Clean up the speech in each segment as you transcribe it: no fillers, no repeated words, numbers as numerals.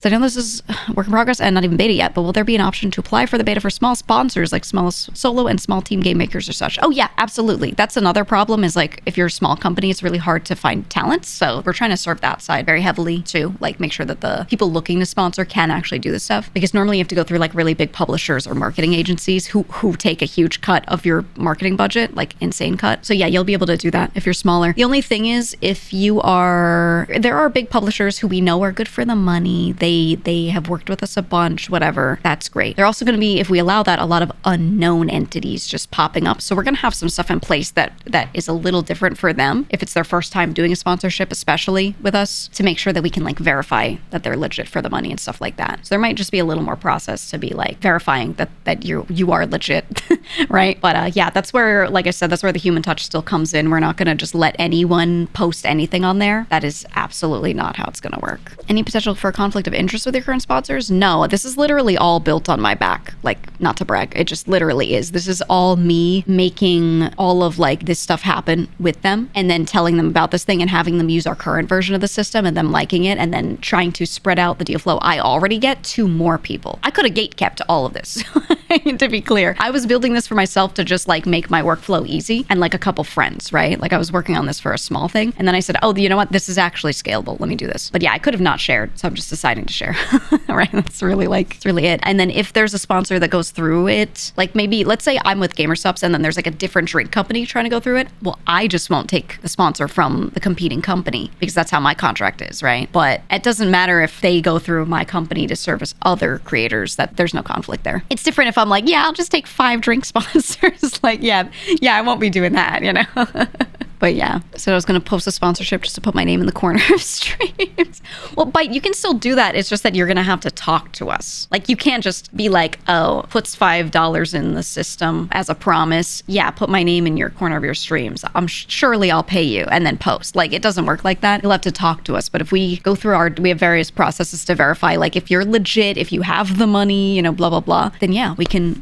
So I know this is work in progress and not even beta yet, but will there be an option to apply for the beta for small sponsors like small solo and small team game makers or such? Oh yeah, absolutely. That's another problem is like if you're a small company, it's really hard to find talent. So we're trying to serve that side very heavily too, like make sure that the people looking to sponsor can actually do this stuff, because normally you have to go through like really big publishers or marketing agencies who take a huge cut of your marketing budget, like insane cut. So yeah, you'll be able to do that if you're smaller. The only thing is if there are big publishers who we know are good for the money. They have worked with us a bunch, whatever. That's great. They're also going to be, if we allow that, a lot of unknown entities just popping up. So we're going to have some stuff in place that is a little different for them if it's their first time doing a sponsorship, especially with us, to make sure that we can like verify that they're legit for the money and stuff like that. So there might just be a little more process to be like verifying that you are legit, right? But yeah, that's where, like I said, that's where the human touch still comes in. We're not going to just let anyone post anything on there. That is absolutely not how it's going to work. Any potential for conflict of interest with your current sponsors? No, this is literally all built on my back. Like, not to brag, it just literally is. This is all me making all of like this stuff happen with them and then telling them about this thing and having them use our current version of the system and them liking it and then trying to spread out the deal flow I already get to more people. I could have gate kept all of this. To be clear, I was building this for myself to just like make my workflow easy and like a couple friends, right? Like I was working on this for a small thing. And then I said, oh, you know what? This is actually scalable. Let me do this. But yeah, I could have not shared. So I'm just deciding to share. Right? That's really it. And then if there's a sponsor that goes through it, like maybe, let's say I'm with GamerSups and then there's like a different drink company trying to go through it. Well, I just won't take the sponsor from the competing company because that's how my contract is, right? But it doesn't matter if they go through my company to service other creators, that there's no conflict there. It's different if I'm like, yeah, I'll just take 5 drink sponsors. Like, yeah, I won't be doing that, you know? But yeah, so I was going to post a sponsorship just to put my name in the corner of streams. Well, but you can still do that. It's just that you're going to have to talk to us. Like you can't just be like, oh, puts $5 in the system as a promise. Yeah, put my name in your corner of your streams. Surely I'll pay you and then post. Like it doesn't work like that. You'll have to talk to us. But if we go through we have various processes to verify, like if you're legit, if you have the money, you know, blah, blah, blah, then yeah, we can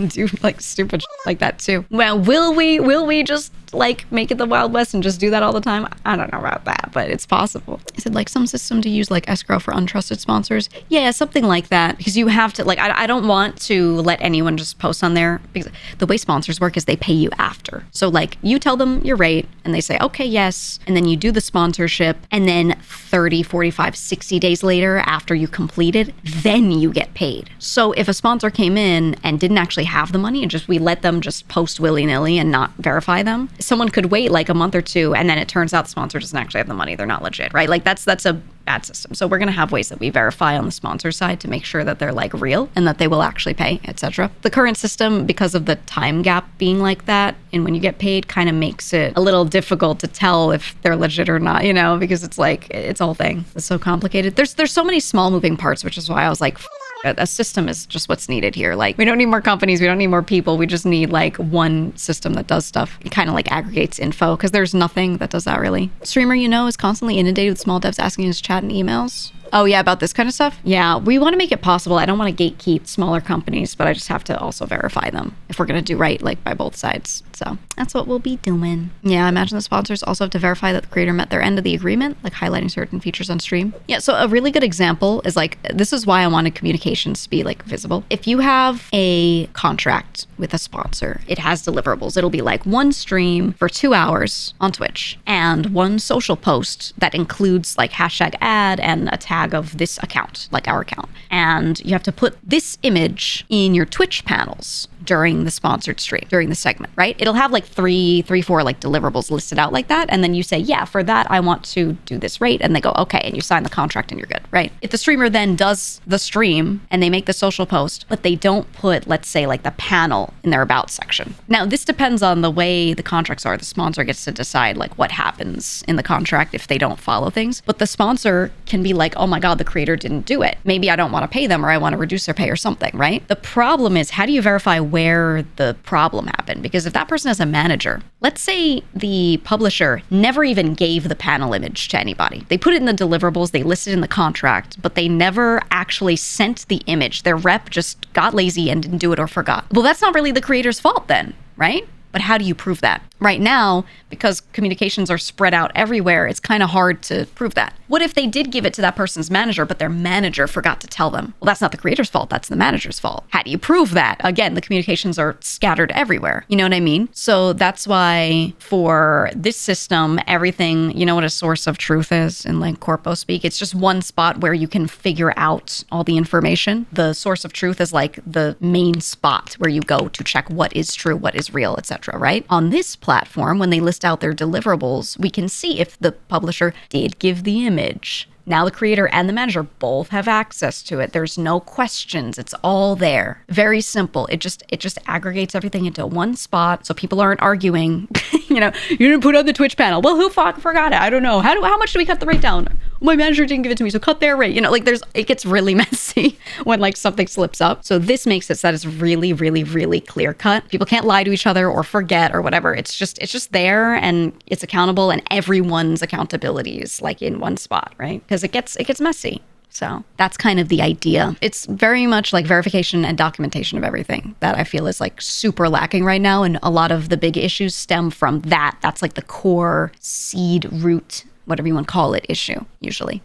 do like stupid shit like that too. Well, will we just like make it the Wild West and just do that all the time? I don't know about that, but it's possible. Is it like some system to use like escrow for untrusted sponsors? Yeah, something like that, because you have to like, I don't want to let anyone just post on there, because the way sponsors work is they pay you after. So like you tell them your rate and they say, okay, yes. And then you do the sponsorship and then 30, 45, 60 days later after you completed, then you get paid. So if a sponsor came in and didn't actually have the money and just we let them just post willy-nilly and not verify them, someone could wait like a month or two and then it turns out the sponsor doesn't actually have the money. They're not legit, right? Like that's a bad system. So we're going to have ways that we verify on the sponsor side to make sure that they're like real and that they will actually pay, etc. The current system, because of the time gap being like that and when you get paid, kind of makes it a little difficult to tell if they're legit or not, you know, because it's like, it's a whole thing. It's so complicated. There's so many small moving parts, which is why I was like, a system is just what's needed here. Like we don't need more companies, we don't need more people, we just need like one system that does stuff. It kind of like aggregates info because there's nothing that does that really. Streamer, you know, is constantly inundated with small devs asking his chat and emails. Oh yeah, about this kind of stuff? Yeah, we want to make it possible. I don't want to gatekeep smaller companies, but I just have to also verify them if we're going to do right, like by both sides. So that's what we'll be doing. Yeah, I imagine the sponsors also have to verify that the creator met their end of the agreement, like highlighting certain features on stream. Yeah, so a really good example is like, this is why I wanted communications to be like visible. If you have a contract with a sponsor, it has deliverables. It'll be like one stream for 2 hours on Twitch and one social post that includes like hashtag ad and a tag of this account, like our account. And you have to put this image in your Twitch panels during the sponsored stream, during the segment, right? It'll have like three, four like deliverables listed out like that. And then you say, yeah, for that, I want to do this rate. And they go, okay. And you sign the contract and you're good, right? If the streamer then does the stream and they make the social post, but they don't put, let's say like the panel in their about section. Now, this depends on the way the contracts are. The sponsor gets to decide like what happens in the contract if they don't follow things. But the sponsor can be like, oh my God, the creator didn't do it. Maybe I don't want to pay them or I want to reduce their pay or something, right? The problem is, how do you verify where the problem happened? Because if that person is a manager, let's say the publisher never even gave the panel image to anybody. They put it in the deliverables, they listed in the contract, but they never actually sent the image. Their rep just got lazy and didn't do it or forgot. Well, that's not really the creator's fault then, right? But how do you prove that? Right now, because communications are spread out everywhere, it's kind of hard to prove that. What if they did give it to that person's manager, but their manager forgot to tell them? Well, that's not the creator's fault. That's the manager's fault. How do you prove that? Again, the communications are scattered everywhere. You know what I mean? So that's why for this system, everything, you know what a source of truth is in like corpo speak? It's just one spot where you can figure out all the information. The source of truth is like the main spot where you go to check what is true, what is real, etc. Right? On this platform, when they list out their deliverables, we can see if the publisher did give the image. Now the creator and the manager both have access to it. There's no questions. It's all there. Very simple. It just aggregates everything into one spot so people aren't arguing. You know, you didn't put on the Twitch panel. Well, who forgot it? I don't know. How much do we cut the rate down? My manager didn't give it to me, so cut their rate. You know, like it gets really messy when like something slips up. So this makes it so that it's really, really, really clear cut. People can't lie to each other or forget or whatever. It's just there and it's accountable, and everyone's accountability is like in one spot, right? Because it gets messy. So that's kind of the idea. It's very much like verification and documentation of everything that I feel is like super lacking right now. And a lot of the big issues stem from that. That's like the core seed root, whatever you want to call it, issue usually.